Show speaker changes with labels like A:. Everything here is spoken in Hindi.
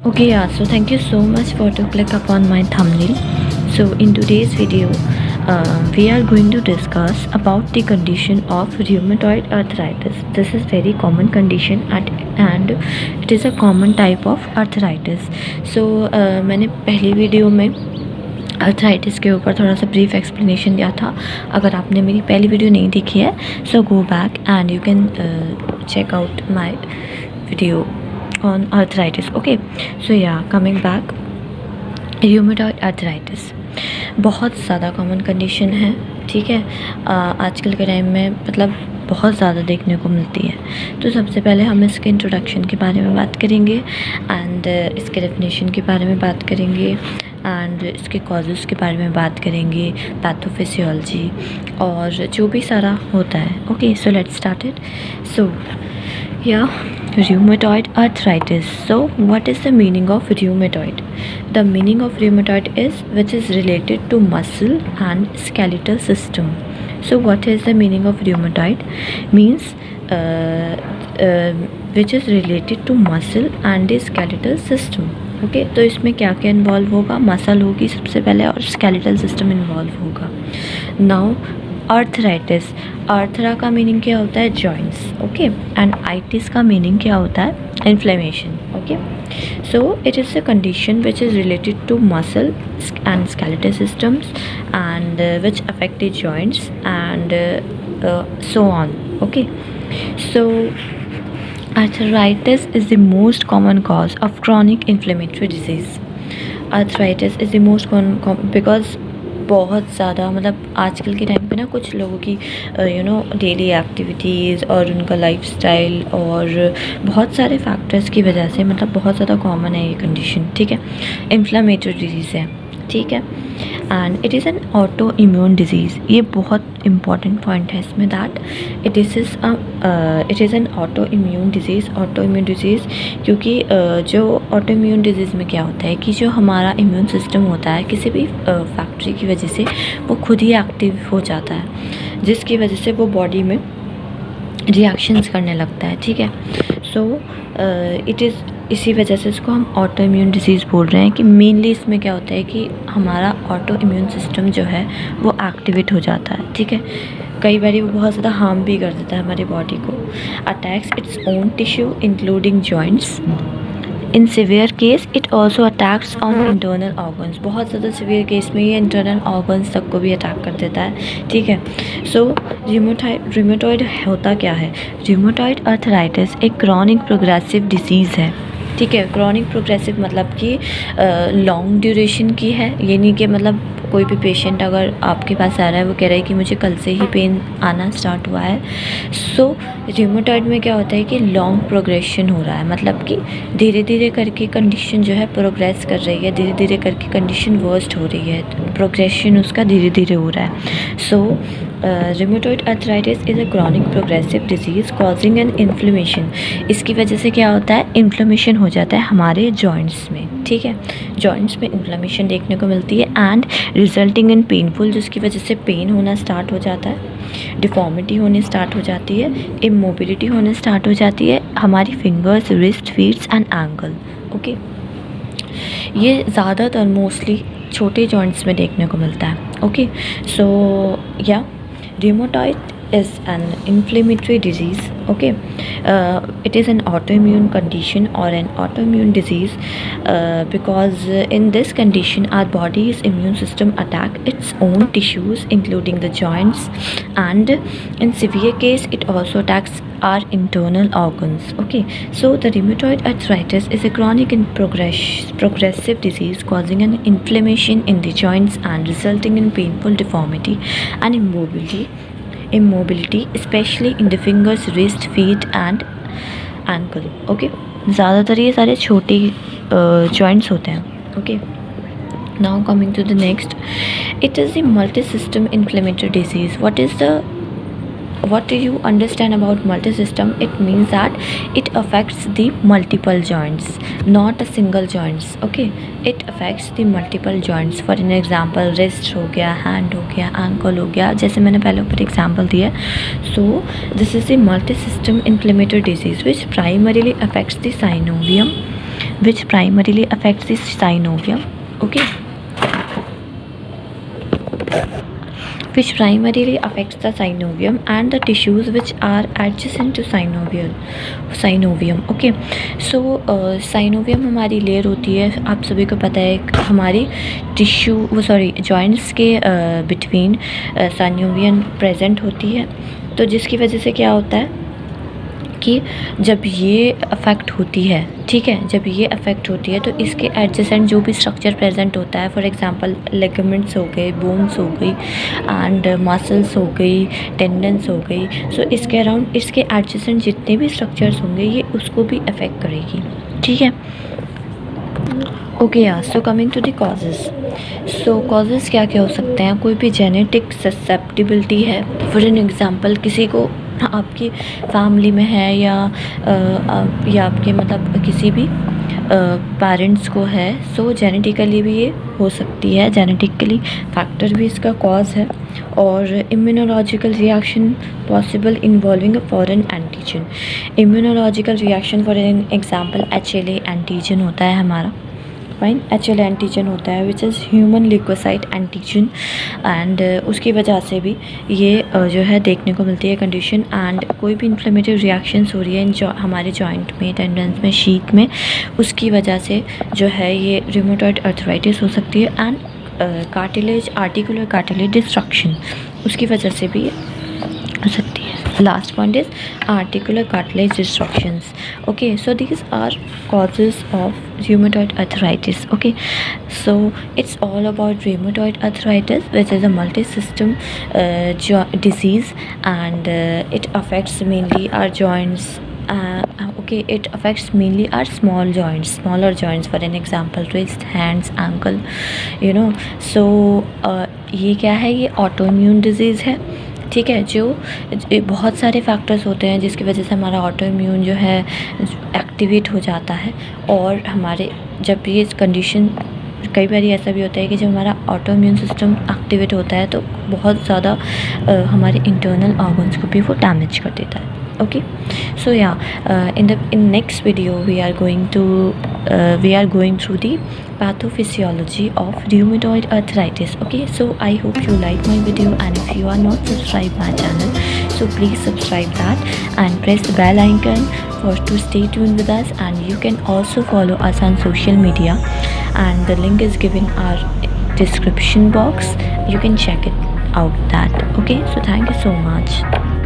A: Okay, yeah, so thank you so much for to click upon my thumbnail. So in today's video, we are going to discuss about the condition of rheumatoid arthritis. This is very common condition and it is a common type of arthritis. So मैंने पहली वीडियो में अर्थराइटिस के ऊपर थोड़ा सा ब्रीफ एक्सप्लेनेशन दिया था. अगर आपने मेरी पहली वीडियो नहीं देखी है so go back and you can check out my video on arthritis. Okay, so yeah, coming back, rheumatoid arthritis बहुत ज़्यादा कॉमन कंडीशन है. ठीक है, आजकल के टाइम में मतलब बहुत ज़्यादा देखने को मिलती है. तो सबसे पहले हम इसके इंट्रोडक्शन के बारे में बात करेंगे एंड इसके डेफिनेशन के बारे में बात करेंगे एंड इसके कॉजेज़ के बारे में बात करेंगे, पैथोफिजियोलॉजी और जो भी सारा होता है. Okay, so let's start it. So या rheumatoid arthritis. So what is the meaning of rheumatoid? The meaning of rheumatoid is which is related to muscle and skeletal system. So what is the meaning of rheumatoid? Means which is related to muscle and the skeletal system. Okay, तो इसमें क्या क्या इन्वॉल्व होगा? मसल होगी सबसे पहले और स्केलेटल सिस्टम इन्वॉल्व होगा. नाउ आर्थराइटिस, आर्थरा का मीनिंग क्या होता है? जॉइंट्स. ओके, एंड आइटिस का मीनिंग क्या होता है? Inflammation. Okay, so it is a condition which is related to muscle and skeletal systems and which affect the joints and so on. Okay, so arthritis is the most common cause of chronic inflammatory disease. Arthritis is the most common because बहुत ज़्यादा मतलब आजकल के टाइम पे ना कुछ लोगों की डेली एक्टिविटीज़ और उनका लाइफस्टाइल और बहुत सारे फैक्टर्स की वजह से मतलब बहुत ज़्यादा कॉमन है ये कंडीशन. ठीक है, इन्फ्लामेटरी डिजीज़ है. ठीक है, and it is an auto immune disease. ये बहुत इंपॉर्टेंट पॉइंट है इसमें that it is an auto immune disease. Auto immune disease क्योंकि जो ऑटो इम्यून डिजीज़ में क्या होता है कि जो हमारा इम्यून सिस्टम होता है किसी भी फैक्टरी की वजह से वो खुद ही एक्टिव हो जाता है, जिसकी वजह से वो बॉडी में रिएक्शंस करने लगता है. ठीक है, सो इट इज़ इसी वजह से इसको हम ऑटो इम्यून डिजीज़ बोल रहे हैं कि मेनली इसमें क्या होता है कि हमारा ऑटो इम्यून सिस्टम जो है वो एक्टिवेट हो जाता है. ठीक है, कई बार वो बहुत ज़्यादा हार्म भी कर देता है हमारी बॉडी को. Attacks its own tissue including joints. In severe case it also attacks on internal organs. बहुत ज़्यादा सिवियर केस में ये इंटरनल ऑर्गन्स तक को भी अटैक कर देता है. ठीक है, सो rheumatoid होता क्या है? rheumatoid arthritis एक क्रॉनिक प्रोग्रेसिव डिजीज़ है. ठीक है, क्रॉनिक प्रोग्रेसिव मतलब कि लॉन्ग ड्यूरेशन की है. ये नहीं कि मतलब कोई भी पेशेंट अगर आपके पास आ रहा है वो कह रहा है कि मुझे कल से ही पेन आना स्टार्ट हुआ है. सो rheumatoid में क्या होता है कि लॉन्ग प्रोग्रेशन हो रहा है, मतलब कि धीरे धीरे करके कंडीशन जो है प्रोग्रेस कर रही है, धीरे धीरे करके कंडीशन वर्स्ट हो रही है, प्रोग्रेशन उसका धीरे धीरे हो रहा है. सो rheumatoid arthritis is a chronic progressive disease causing an inflammation. इसकी वजह से क्या होता है? इन्फ्लेमेशन हो जाता है हमारे जॉइंट्स में. ठीक है, जॉइंट्स में इन्फ्लेमेशन देखने को मिलती है एंड रिजल्टिंग इन पेनफुल, जिसकी वजह से पेन होना स्टार्ट हो जाता है, डिफॉर्मिटी होने स्टार्ट हो जाती है, इमोबिलिटी होने स्टार्ट हो जाती है हमारी fingers, wrist, feats and ankle. Okay, ये ज़्यादातर मोस्टली छोटे जॉइंट्स में देखने को मिलता है. ओके, सो या rheumatoid is an inflammatory disease. Okay, it is an autoimmune condition or an autoimmune disease because in this condition our body's immune system attack its own tissues including the joints, and in severe case it also attacks our internal organs. Okay, so the rheumatoid arthritis is a chronic and progressive disease causing an inflammation in the joints and resulting in painful deformity and immobility especially in the fingers, wrist, feet and ankle. Okay, ज़्यादातर ये सारे छोटे joints होते हैं. Okay, now coming to the next, it is the multi-system inflammatory disease. What do you understand about multi-system? It means that it affects the multiple joints, not a single joints. Okay, it affects the multiple joints. For an example, wrist हो गया, hand हो गया, ankle हो गया, जैसे मैंने पहले ऊपर example दिया. So this is the multi-system inflammatory disease which primarily affects the synovium, which primarily affects the synovium, okay, which primarily affects the synovium and the tissues which are adjacent to synovium, okay. So synovium हमारी लेयर होती है, आप सभी को पता है, हमारी जॉइंट्स के बिटवीन synovium प्रेजेंट होती है। तो जिसकी वजह से क्या होता है कि जब ये अफेक्ट होती है, ठीक है, जब ये अफेक्ट होती है तो इसके एडजेसेंट जो भी स्ट्रक्चर प्रेजेंट होता है, फॉर एग्जांपल लिगामेंट्स हो गए, बोन्स हो गई एंड मसल्स हो गई, टेंडन्स हो गई, सो इसके अराउंड इसके एडजेसेंट जितने भी स्ट्रक्चर्स होंगे ये उसको भी अफेक्ट करेगी, ठीक है। ओके यार, so coming to the causes. So causes क्या क्या हो सकते हैं? कोई भी जेनेटिक ससेप्टिबिलिटी है, फॉर एन एग्ज़ाम्पल किसी को आपकी फैमिली में है या आपके मतलब किसी भी पेरेंट्स को है, सो जेनेटिकली भी ये हो सकती है, जेनेटिकली फैक्टर भी इसका कॉज है। और immunological reaction possible involving a foreign antigen. Immunological reaction for an example HLA antigen होता है हमारा, फाइन, HLA एंटीजन होता है which is human leukocyte antigen, and उसकी वजह से भी ये जो है देखने को मिलती है कंडीशन। एंड कोई भी इन्फ्लेमेटरी रिएक्शंस हो रही है हमारे जॉइंट में, टेंडन्स में, शीथ में, उसकी वजह से जो है ये रूमेटॉइड अर्थराइटिस हो सकती है। And cartilage, articular cartilage destruction, उसकी वजह से भी ये हो सकती है। Last point is articular cartilage destructions. Okay, so these are causes of rheumatoid arthritis. Okay, so it's all about rheumatoid arthritis, which is a multi-system disease, and it affects mainly our joints. Okay, it affects mainly our smaller joints, for an example wrist, hands, ankle, you know. So ये क्या है? ये autoimmune disease है, ठीक है, जो बहुत सारे फैक्टर्स होते हैं जिसकी वजह से हमारा ऑटो इम्यून जो है एक्टिवेट हो जाता है। और हमारे जब ये कंडीशन, कई बार ऐसा भी होता है कि जब हमारा ऑटो इम्यून सिस्टम एक्टिवेट होता है तो बहुत ज़्यादा हमारे इंटरनल ऑर्गन्स को भी वो डैमेज कर देता है। Okay, so yeah, in next video we are going through the pathophysiology of rheumatoid arthritis. Okay, so I hope you like my video, and if you are not subscribed my channel, so please subscribe that and press the bell icon to stay tuned with us. And you can also follow us on social media, and the link is given our description box. You can check it out that. Okay, so thank you so much.